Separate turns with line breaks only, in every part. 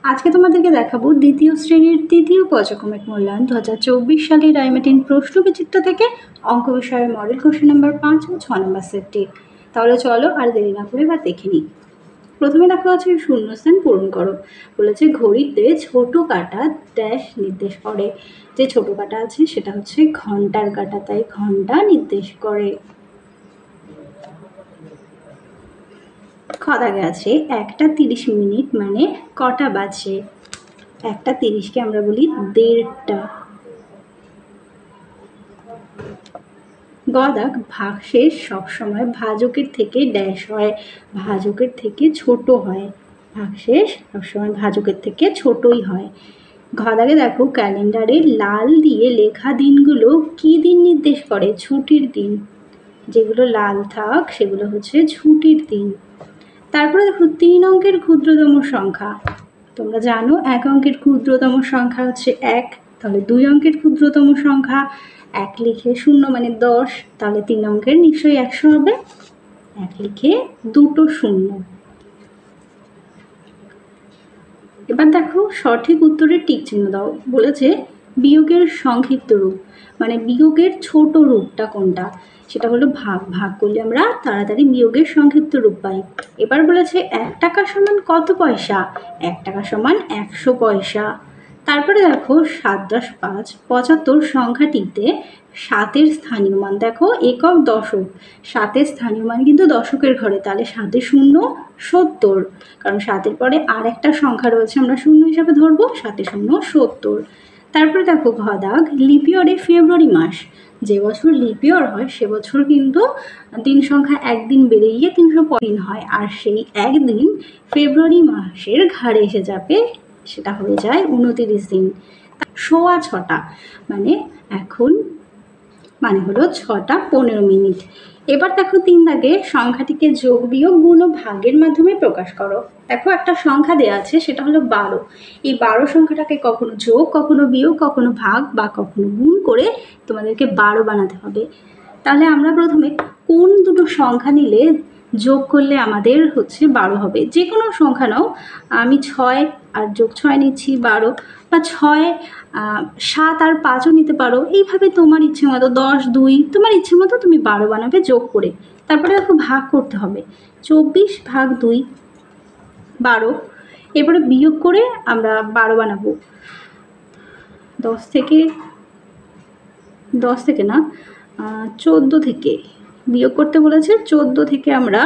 আজকে তোমাদেরকে দেখাবো দ্বিতীয় শ্রেণীর তৃতীয় পর্যায়ক্রমিক মূল্যায়ন 2024 সালের রায়মার্টিন প্রশ্নবিচিত্র থেকে অঙ্ক বিষয়ের মডেল কোশ্চেন নাম্বার 5 ও 6 নম্বর সেটটি। তাহলে চলো আর দেরি না করে বা দেখে নিই। প্রথমে দেখা হচ্ছে শূন্যস্থান পূরণ করো। বলেছে ঘড়িতে ছোট কাটা ড্যাশ নির্দেশ করে। যে ছোট কাটা আছে সেটা হচ্ছে ঘন্টার কাটা, তাই ঘন্টা নির্দেশ করে। দাগে আছে 1টা 30 মিনিট মানে কটা বাজে। 1টা 30কে আমরা বলি 1:30টা। দাগ ভাগশেষ সবসময় ভাজকের থেকে ড্যাশ হয়, ভাজকের থেকে ছোট হয়। ভাগশেষ সবসময় ভাজকের থেকে ছোটই হয়। দাগে দেখো ক্যালেন্ডারে লাল দিয়ে লেখা দিনগুলো কি দিন নির্দেশ করে? ছুটির দিন। যেগুলো লাল থাক সেগুলো হচ্ছে ছুটির দিন। তারপরে দেখো 3 অঙ্কের ক্ষুদ্রতম সংখ্যা। তোমরা জানো 1 অঙ্কের ক্ষুদ্রতম সংখ্যা হচ্ছে 1, তাহলে 2 অঙ্কের ক্ষুদ্রতম সংখ্যা 1 লিখে 0 মানে 10, তাহলে 3 অঙ্কের নিশ্চয়ই 100 হবে। 1 লিখে 2টো 0। এবার দেখো সঠিক উত্তরের টিক চিহ্ন দাও। বলেছে বিয়োগের সংক্ষিপ্ত রূপ, মানে বিয়োগের ছোট রূপটা কোনটা? সেটা হলো ভাগ। ভাগ করলে আমরা তাড়াতাড়ি বিয়োগের সংক্ষিপ্ত রূপ পাই। এবার বলেছে 1 টাকা সমান কত পয়সা? 1 টাকা সমান 100 পয়সা। তারপরে দেখো 7 10 5 75 সংখ্যাটিতে 7-এর স্থানীয় মান দেখো একক দশক। 7-এর স্থানীয় মান কিন্তু দশকের ঘরে, তাহলে 7-এ 0 70, কারণ 7-এর পরে আর একটা সংখ্যা রয়েছে আমরা 0 হিসাবে ধরবো। 7-এ 0 70। তারপরে দেখো দাগ লিপিয়রে ফেব্রুয়ারি মাস। যে বছর লিপিয়র হয় সে বছর কিন্তু দিন সংখ্যা একদিন বেড়ে গিয়ে 305 হয়, আর সেই একদিন ফেব্রুয়ারি মাসের ঘাড়ে এসে যাবে, সেটা হয়ে যায় 29 দিন। 6:15 মানে এখন মানে হলো 6টা 15 মিনিট। এবার দেখো 3 দাগে সংখ্যাটিকে যোগ বিয়োগ গুণ ও ভাগের মাধ্যমে প্রকাশ করো। দেখো একটা সংখ্যা দেওয়া আছে সেটা হলো 12। এই 12 সংখ্যাটাকে কখনো যোগ, কখনো বিয়োগ, কখনো ভাগ বা কখনো গুণ করে তোমাদেরকে 12 বানাতে হবে। তাহলে আমরা প্রথমে কোন দুটো সংখ্যা নিলে যোগ করলে আমাদের হচ্ছে 12 হবে? যে কোনো সংখ্যা নাও, আমি 6 আর যোগ 6 নিচ্ছি 12, বা 6 7 আর 5ও নিতে পারো। এইভাবে তোমার ইচ্ছে মতো 10 2 তোমার ইচ্ছে মতো তুমি 12 বানাবে যোগ করে। তারপরে দেখো ভাগ করতে হবে। 24 ভাগ 2 12। এরপরে বিয়োগ করে আমরা 12 বানাবো। 10 থেকে না 14 থেকে বিয়োগ করতে বলেছে। 14 থেকে আমরা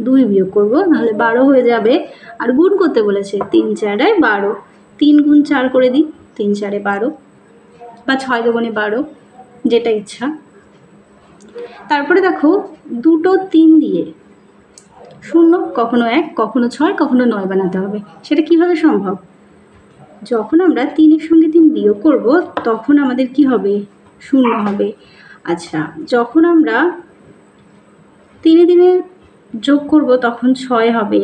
2 বিয়োগ করব, নাহলে 12 হয়ে যাবে। আর গুণ করতে বলেছে 3 4 12। 3 গুণ 4 করে দিই, 3 4 12, বা 6 দুগুণে 12, যেটা ইচ্ছা। তারপরে দেখো দুটো 3 দিয়ে 0 কখনো 1 কখনো 6 কখনো 9 বানাতে হবে। সেটা কিভাবে সম্ভব? যখন আমরা 3-এর সঙ্গে 3 বিয়োগ করব তখন আমাদের কি হবে? 0 হবে। আচ্ছা, যখন আমরা 3-এ 3 যোগ করব তখন 6 হবে।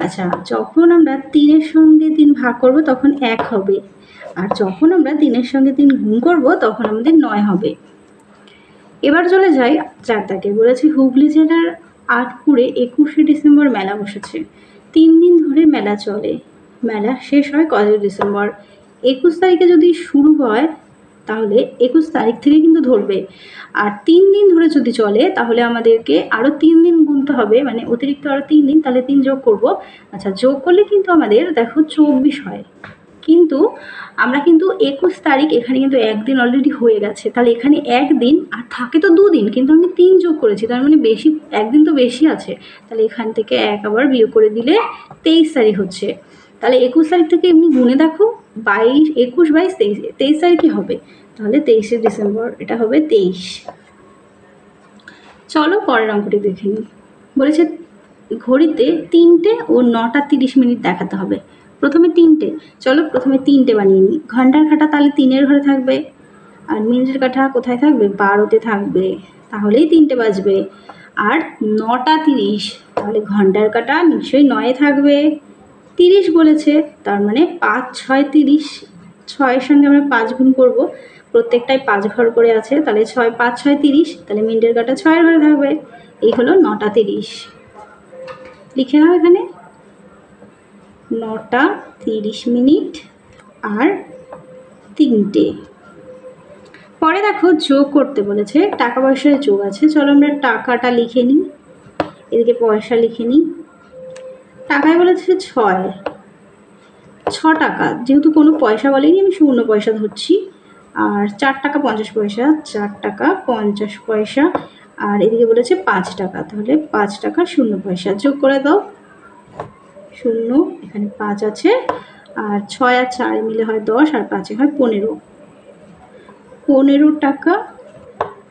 আচ্ছা, যখন আমরা 3-এর সঙ্গে 3 ভাগ করব তখন 1 হবে। আর যখন আমরা 3-এর সঙ্গে 3 গুণ করব তখন আমাদের 9 হবে। এবার চলে যাই 4 দাগে। বলেছে হুগলি জেলার আটপুরে 21শে ডিসেম্বর মেলা বসেছে। 3 দিন ধরে মেলা চলে। মেলা শেষ হয় কত ডিসেম্বর? 21 তারিখে যদি শুরু হয় তাহলে 21 তারিখ থেকে কিন্তু ধরবে। আর 3 দিন ধরে যদি চলে তাহলে আমাদেরকে আরও 3 দিন গুনতে হবে, মানে অতিরিক্ত আরও 3 দিন, তাহলে 3 যোগ করব। আচ্ছা, যোগ করলে কিন্তু আমাদের দেখো 24 হয়। কিন্তু আমরা কিন্তু 21 তারিখ এখানে কিন্তু একদিন অলরেডি হয়ে গেছে, তাহলে এখানে একদিন আর থাকে তো 2 দিন, কিন্তু আমি 3 যোগ করেছি, তার মানে বেশি, একদিন তো বেশি আছে। তাহলে এখান থেকে 1 আবার বিয়োগ করে দিলে 23 তারিখ হচ্ছে। তাহলে 21 তারিখ থেকে এমনি গুনে দেখো 22 21 22 23, 23 তারিখই হবে। তাহলে 23শে ডিসেম্বর, এটা হবে 23। চলো পরের অঙ্কটি দেখে নিই। বলেছে ঘড়িতে 3টে ও 9টা 30 মিনিট দেখাতে হবে। প্রথমে 3টে, চলো প্রথমে 3টে বানিয়ে নিই। ঘন্টার কাঁটা তাহলে 3-এর ঘরে থাকবে, আর মিনিটের কাঁটা কোথায় থাকবে? 12তে থাকবে, তাহলেই 3টে বাজবে। আর 9টা 30, তাহলে ঘন্টার কাঁটা নিশ্চয়ই 9-এ থাকবে। 30 বলেছে, তার মানে 5 6 30, 6-এর সঙ্গে আমরা 5 গুণ করবো, প্রত্যেকটাই 5 ঘর করে আছে, তাহলে 6 5 6 30, তাহলে মিনিটের কাঁটা 6-এর ঘরে থাকবে। এই হলো 9টা 30। লিখে নাও এখানে। 9টা 30 মিনিট আর 3টে। পরে দেখো যোগ করতে বলেছে, টাকা পয়সার যোগ আছে। চলো আমরা টাকাটা লিখে নিই, এদিকে পয়সা লিখে নিই। টাকায় বলেছে 6 টাকা, যেহেতু কোনো পয়সা বলেনি আমি শূন্য পয়সা ধরছি। আর 4 টাকা 50 পয়সা, 4 টাকা 50 পয়সা। আর এদিকে বলেছে 5 টাকা, তাহলে 5 টাকা 0 পয়সা। যোগ করে দাও, 0, এখানে 5 আছে। আর 6 আর 4 মিলে হয় 10, আর 5 হয় 15। 15 টাকা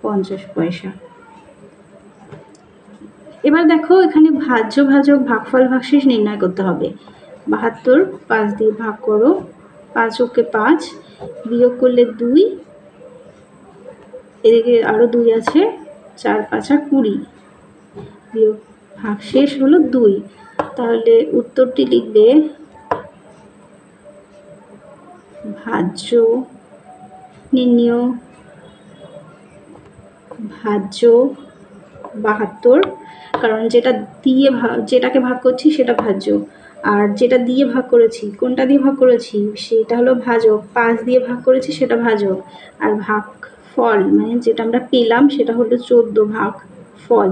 50 পয়সা। এবার দেখো এখানে ভাজ্য ভাজক ভাগফল ভাগশেষ নির্ণয় করতে হবে। 72 5 দিয়ে ভাগ করো, 5 ওকে 5, বিয়োগ করলে 2, এদিকে আরও 2 আছে, 4 5 20, বিয়োগ ভাগশেষ হলো 2। তাহলে উত্তরটি লিখবে ভাজ্য নির্ণয় ভাজ্য 72, কারণ যেটাকে ভাগ করছি সেটা ভাজ্য, আর যেটা দিয়ে ভাগ করেছি, কোনটা দিয়ে ভাগ করেছি সেটা হলো ভাজক, 5 দিয়ে ভাগ করেছি সেটা ভাজক, আর ভাগ ফল মানে যেটা আমরা পেলাম সেটা হলো 14 ভাগ ফল।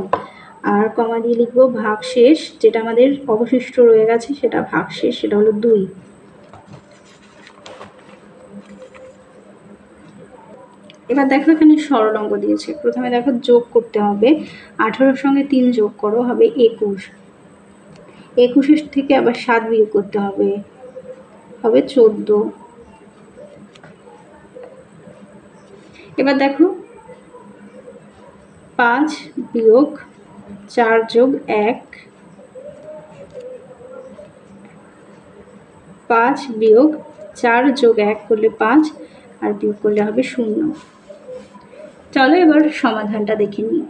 আর কমা দিয়ে লিখবো ভাগ শেষ, যেটা আমাদের অবশিষ্ট রয়ে গেছে সেটা ভাগ শেষ, সেটা হলো 2। এবার দেখো এখানে সরল অঙ্ক দিয়েছে। প্রথমে দেখো যোগ করতে হবে, 18 সঙ্গে 3 যোগ করো, হবে 21। 21 থেকে আবার 7 বিয়োগ করতে হবে, হবে 14। এবার দেখো 5 বিয়োগ 4 যোগ 1, 5 বিয়োগ 4 যোগ 1 করলে 5, আর বিয়োগ করলে হবে 0। চলো এবার সমাধানটা দেখে নিই।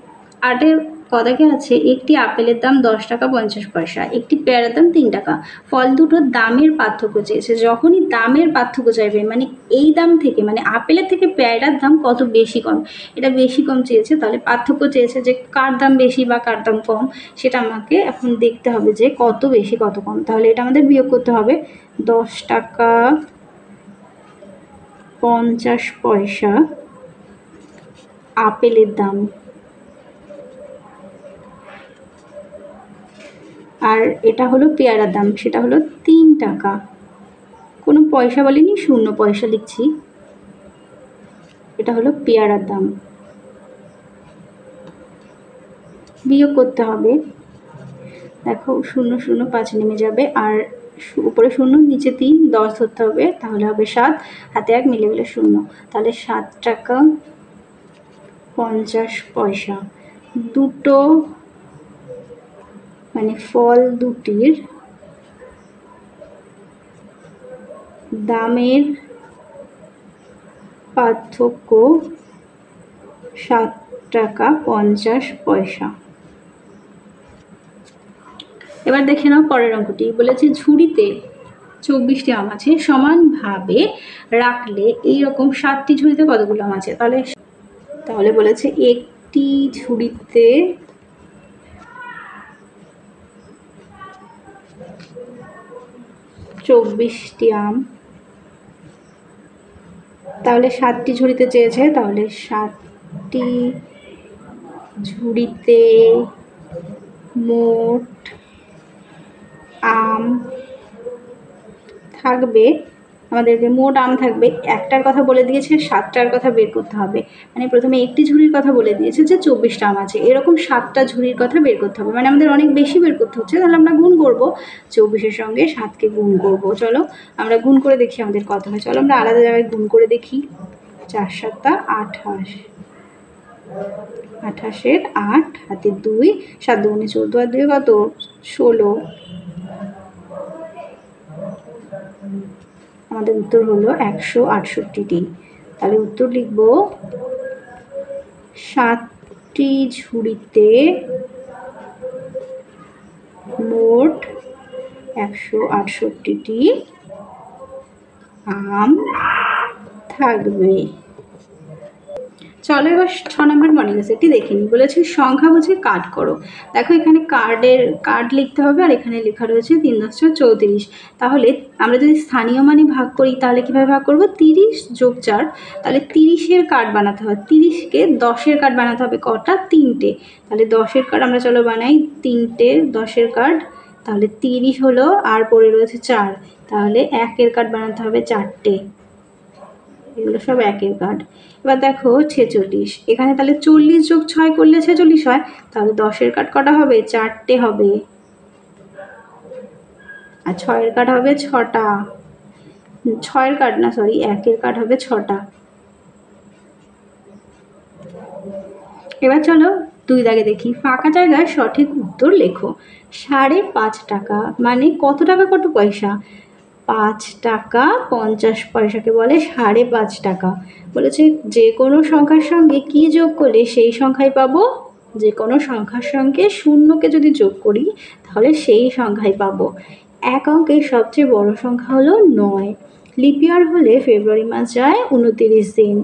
8-এর কদাকে আছে একটি আপেলের দাম 10 টাকা 50 পয়সা, একটি পেয়ারার দাম 3 টাকা। ফল দুটোর দামের পার্থক্য চেয়েছে। যখনই দামের পার্থক্য চাইবে মানে এই দাম থেকে, মানে আপেলের থেকে পেয়ারার দাম কত বেশি কম, এটা বেশি কম চেয়েছে, তাহলে পার্থক্য চেয়েছে যে কার দাম বেশি বা কার দাম কম, সেটা আমাকে এখন দেখতে হবে যে কত বেশি কত কম। তাহলে এটা আমাদের বিয়োগ করতে হবে, 10 টাকা 50 পয়সা আপেলের দাম, আর এটা হলো পেয়ারার দাম, সেটা হলো 3 টাকা। কোনো পয়সা বলিনি, 0 পয়সা লিখছি। এটা হলো পেয়ারার দাম। বিয়োগ করতে হবে, দেখো 0 0 5 নেমে যাবে, আর উপরে 0 নিচে 3, 10 ধরতে হবে, তাহলে হবে 7, হাতে 1 মিলে গেলে 0, তাহলে 7 টাকা 50 পয়সা। দুটো মানে ফল দুটির দামের পার্থক্য 7 টাকা 50 পয়সা। এবার দেখে নাও পরের অঙ্কটি। বলেছে ঝুড়িতে 24টি আম আছে, সমানভাবে রাখলে এইরকম 7টি ঝুড়িতে কতগুলো আম আছে? তাহলে বলেছে একটি ঝুড়িতে 24টি আম, তাহলে 7টি ঝুড়িতে চেয়েছে, তাহলে 7টি ঝুড়িতে মোট আম থাকবে, আমাদেরকে মোট আম থাকবে, একটার কথা বলে দিয়েছে 7টার কথা বের করতে হবে। মানে প্রথমে একটি ঝুড়ির কথা বলে দিয়েছে যে 24টা আম আছে, এরকম 7টা ঝুড়ির কথা বের করতে হবে, মানে আমাদের অনেক বেশি বের করতে হচ্ছে। তাহলে আমরা গুণ করব, 24-এর সঙ্গে 7কে গুণ করব। চলো আমরা গুণ করে দেখি আমাদের কত হয়। চলো আমরা আলাদা জায়গায় গুণ করে দেখি। 4 7 28, 28-এর 8, হাতে 2, 7 2 14, আর 2 কত 16। আমাদের উত্তর হলো 168টি। তাহলে উত্তর লিখব 7টি ঝুড়িতে মোট 168টি আম থাকবে। চলো এবার 6 নম্বর মডেল সেটটি দেখে নিই। বলেছে সংখ্যা বুঝে কাট করো। দেখো এখানে কার্ড লিখতে হবে, আর এখানে লেখা রয়েছে 3×34। তাহলে আমরা যদি স্থানীয় মানে ভাগ করি তাহলে কীভাবে ভাগ করবো? 30+4, তাহলে 30-এর কার্ড বানাতে হবে। 30-কে 10-এর কার্ড বানাতে হবে কটা? 3টে। তাহলে 10-এর কার্ড আমরা চলো বানাই, 3টে 10-এর কার্ড। তাহলে 30 হলো, আর পড়ে রয়েছে 4, তাহলে 1-এর কার্ড বানাতে হবে 4টে। এগুলো সব 1-এর কার্ড। এবার দেখো 46, এখানে তাহলে 40+6 করলে 46 হয়, তাহলে 10-এর কার্ড কটা হবে? 4টে হবে, আর 6-এর কার্ড হবে 6টা। 6-এর কার্ড না, সরি, 1-এর কার্ড হবে 6টা। এবার চলো 2 দাগে দেখি। ফাঁকা জায়গায় সঠিক উত্তর লেখো। 5.5 টাকা মানে কত টাকা কত পয়সা? 5 টাকা 50 পয়সাকে বলে 5.5 টাকা। বলেছে যে কোনো সংখ্যার সঙ্গে কি যোগ করলে সেই সংখ্যাই পাবো? যে কোনো সংখ্যার সঙ্গে শূন্যকে যদি যোগ করি তাহলে সেই সংখ্যাই পাবো। এক অঙ্কের সবচেয়ে বড় সংখ্যা হলো 9। লিপ ইয়ার হলে ফেব্রুয়ারি মাস যায় 29 দিন।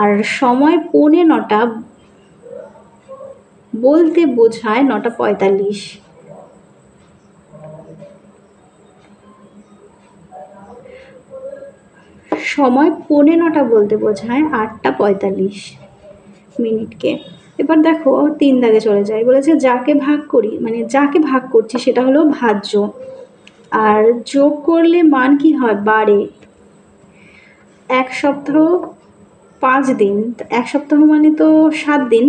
আর সময় 9:45 বলতে বোঝায় 9:45। সময় 9:45 বলতে বোঝায় 8:45 মিনিটকে। এবার দেখো 3 দাগে চলে যায়। বলেছে যাকে ভাগ করি, মানে যাকে ভাগ করছি সেটা হলো ভাজ্য, আর যোগ করলে মান কি হয়? বাড়ে। 1 সপ্তাহ 5 দিন, 1 সপ্তাহ মানে তো 7 দিন,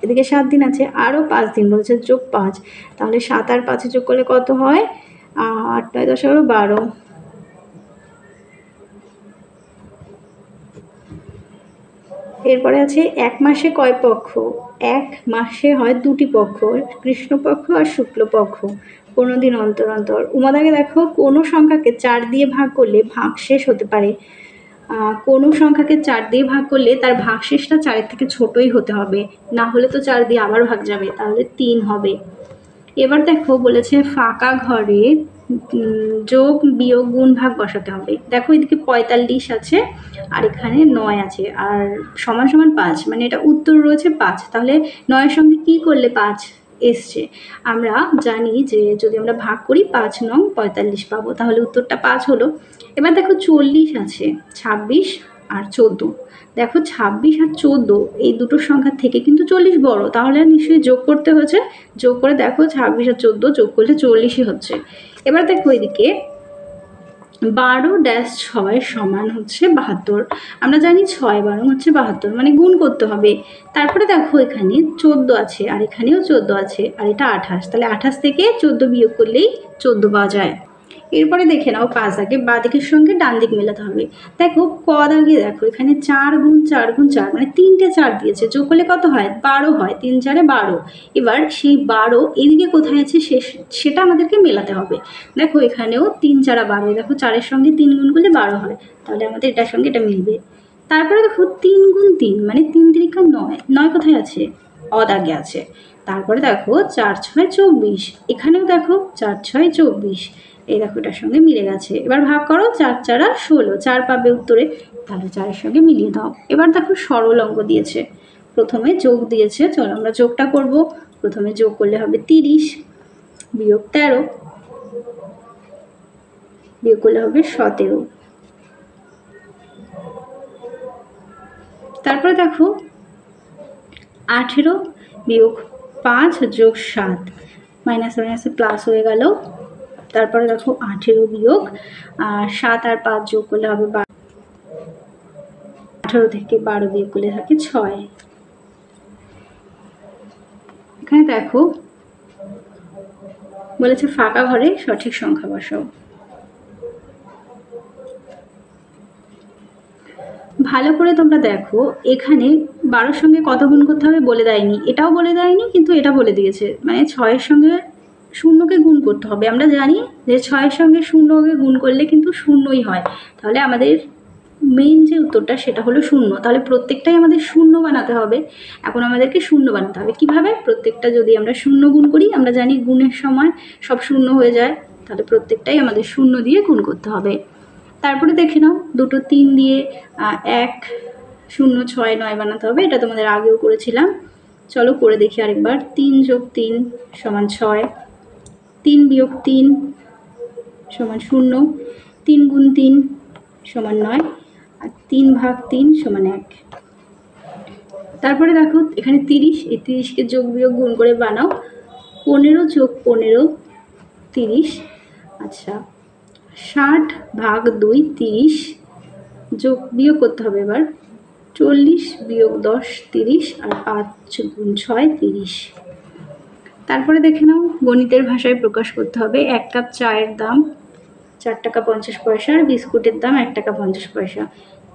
এদিকে 7 দিন আছে, আরও 5 দিন বলেছে যোগ 5, তাহলে 7 আর 5 যোগ করলে কত হয়? 8, 9, 10, 11, 12। এরপরে আছে এক মাসে কয় পক্ষ? এক মাসে হয় 2টি পক্ষ, কৃষ্ণপক্ষ আর শুক্লপক্ষ, 15 দিন অন্তর অন্তর। উমাদাকে দেখো কোনো সংখ্যাকে 4 দিয়ে ভাগ করলে ভাগশেষ হতে পারে। কোনো সংখ্যাকে 4 দিয়ে ভাগ করলে তার ভাগশেষটা 4-এর থেকে ছোটই হতে হবে, না হলে তো 4 দিয়ে আবার ভাগ যাবে, তাহলে 3 হবে। এবার দেখো বলেছে ফাঁকা ঘরে যোগ বিয়োগ গুণ ভাগ বসাতে হবে। দেখো এদিকে 45 আছে আর এখানে 9 আছে, আর সমান সমান 5, মানে এটা উত্তর রয়েছে 5। তাহলে 9-এর সঙ্গে কি করলে 5 এসছে? আমরা জানি যে যদি আমরা ভাগ করি 5 9 45 পাবো, তাহলে উত্তরটা 5 হলো। এবার দেখো 40 আছে, 26 আর 14। দেখো 26 আর 14 এই দুটো সংখ্যা থেকে কিন্তু 40 বড়, তাহলে নিশ্চয়ই যোগ করতে হয়েছে। যোগ করে দেখো 26 আর 14 যোগ করলে 40ই হচ্ছে। এবার দেখো এদিকে 12-6 সমান হচ্ছে 72। আমরা জানি 6 12 হচ্ছে 72, মানে গুণ করতে হবে। তারপরে দেখো এখানে 14 আছে, আর এখানেও 14 আছে, আর এটা 28, তাহলে 28 থেকে 14 বিয়োগ করলেই 14 পাওয়া যায়। এরপরে দেখে নাও 5 দাগে বাঁ দিকের সঙ্গে ডান দিক মেলাতে হবে। দেখো ক দাগে দেখো এখানে 4 গুণ 4 গুণ 4, মানে 3টে 4 দিয়েছে, যোগ করলে কত হয়? 12 হয়, 3 4 12। এবার সেই 12 এদিকে কোথায় আছে সেটা আমাদেরকে মেলাতে হবে। দেখো এখানেও 3 4 12, দেখো 4-এর সঙ্গে 3 গুণ করলে 12 হয়, তাহলে আমাদের এটার সঙ্গে এটা মিলবে। তারপরে দেখো 3 গুণ 3, মানে 3 3 9, 9 কোথায় আছে? অদাগে আছে। তারপরে দেখো 4 6 24, এখানেও দেখো 4 6 24, এই দেখো এটার সঙ্গে মিলে গেছে। এবার ভাগ করো, 4 4 16, 4 পাবে উত্তরে, তাহলে 4-এর সঙ্গে মিলিয়ে দাও। এবার দেখো সরল অঙ্ক দিয়েছে, প্রথমে যোগ দিয়েছে, চলো আমরা যোগটা করব। প্রথমে যোগ করলে হবে 30 বিয়োগ 13 বিয়োগ করলে হবে 17। তারপরে দেখো 18 বিয়োগ 5 যোগ 7, মাইনাস মাইনাসে প্লাস হয়ে গেল। তারপরে দেখো 18 বিয়োগ 7 আর 5 যোগ করলে হবে 12, 18 থেকে 12 বিয়োগ করলে থাকে 6। এখানে দেখো বলেছে ফাঁকা ঘরে সঠিক সংখ্যা বসাও। ভালো করে তোমরা দেখো, এখানে 12-র সঙ্গে কত গুণ করতে হবে বলে দেয়নি, এটাও বলে দেয়নি, কিন্তু এটা বলে দিয়েছে, মানে 6-এর সঙ্গে শূন্যকে গুণ করতে হবে। আমরা জানি যে 6-এর সঙ্গে শূন্যকে গুণ করলে কিন্তু শূন্যই হয়, তাহলে আমাদের মেইন যে উত্তরটা সেটা হলো 0। তাহলে প্রত্যেকটাই আমাদের 0 বানাতে হবে। এখন আমাদেরকে 0 বানাতে হবে কিভাবে? প্রত্যেকটা যদি আমরা 0 গুণ করি, আমরা জানি গুণের সময় সব 0 হয়ে যায়, তাহলে প্রত্যেকটাই আমাদের 0 দিয়ে গুণ করতে হবে। তারপরে দেখে নাও দুটো 3 দিয়ে 1 শূন্য 6 9 বানাতে হবে, এটা তোমাদের আগেও করেছিলাম। চলো করে দেখি আরেকবার। 3 যোগ 3 সমান 6, 3 বিয়োগ 3 সমান 0, 3 গুণ 3 সমান 9, আর 3 ভাগ 3 সমান 1। তারপরে দেখো এখানে 30, এই 30কে যোগ বিয়োগ গুণ করে বানাও। 15 যোগ 15 30। আচ্ছা, 60 ভাগ 2 30, যোগ বিয়োগ করতে হবে এবার। 40 বিয়োগ 10 30, আর 5 গুণ 6 30। তারপরে দেখে নাও গণিতের ভাষায় প্রকাশ করতে হবে। 1 কাপ চায়ের দাম 4 টাকা 50 পয়সা, আর বিস্কুটের দাম 1 টাকা 50 পয়সা।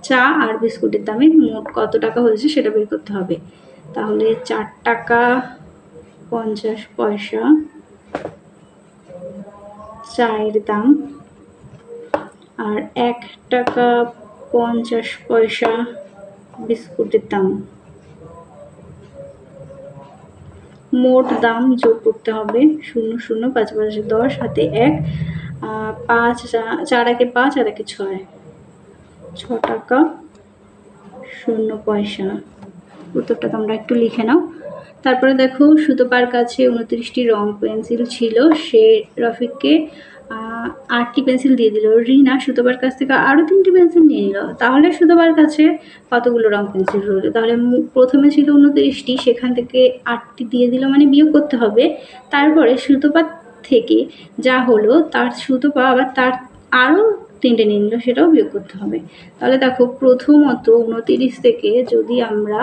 চা আর বিস্কুটের দামে মোট কত টাকা হয়েছে সেটা বের করতে হবে। তাহলে 4 টাকা 50 পয়সা চায়ের দাম, আর 1 টাকা 50 পয়সা বিস্কুটের দাম। মোট দাম যোগ করতে হবে। 0 0 5 5 10, হাতে 1, 5 4 একে 5 আর একে 6, 6 টাকা 0 পয়সা। উত্তরটা তোমরা একটু লিখে নাও। তারপরে দেখো সুতপার কাছে 29টি রং পেন্সিল ছিল, সে রফিককে 8টি পেন্সিল দিয়ে দিল। রিনা সুতপার কাছ থেকে আরও 3টি পেন্সিল নিয়ে নিল। তাহলে সুতপার কাছে কতগুলো রং পেন্সিল রইল? তাহলে প্রথমে ছিল 29টি, সেখান থেকে 8টি দিয়ে দিল, মানে বিয়োগ করতে হবে। তারপরে সুতপার থেকে যা হলো তার সুতপা আবার তার আরও 3টে নিয়ে নিল, সেটাও বিয়োগ করতে হবে। তাহলে দেখো প্রথমত 29 থেকে যদি আমরা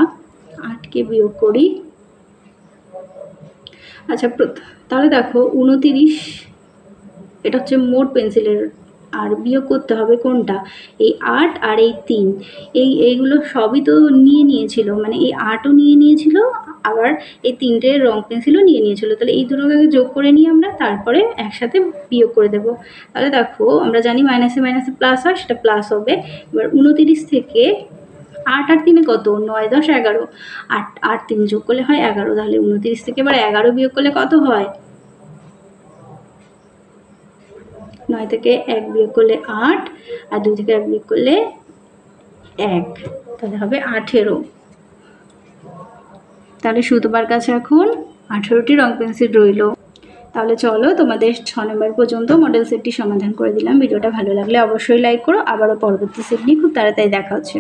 8কে বিয়োগ করি, আচ্ছা তাহলে দেখো 29, এটা হচ্ছে মোট পেন্সিলের, আর বিয়োগ করতে হবে কোনটা? এই 8 আর এই 3, এইগুলো সবই তো নিয়ে নিয়েছিল, মানে এই 8ও নিয়ে নিয়েছিল, আবার এই 3টে রং পেন্সিলও নিয়ে নিয়েছিল। তাহলে এই দুটোকে যোগ করে নিয়ে আমরা তারপরে একসাথে বিয়োগ করে দেব। তাহলে দেখো আমরা জানি মাইনাসে মাইনাসে প্লাস হয়, সেটা প্লাস হবে। এবার 29 থেকে 8 আর 3 কত? 9 10 11, 8 আর 3 যোগ করলে হয় 11। তাহলে 29 থেকে এবার 11 বিয়োগ করলে কত হয়? 9 থেকে 1 বিয়োগ করলে 8, আর 2 থেকে 1 বিয়োগ করলে 1, তাহলে হবে 18। তাহলে সুতপার কাছে এখন 18টি রং পেন্সিল রইল। তাহলে চলো তোমাদের 6 নম্বর পর্যন্ত মডেল সেটটি সমাধান করে দিলাম। ভিডিওটা ভালো লাগলে অবশ্যই লাইক করো। আবারও পরবর্তী সেট নিয়ে খুব তাড়াতাড়ি দেখা হচ্ছে।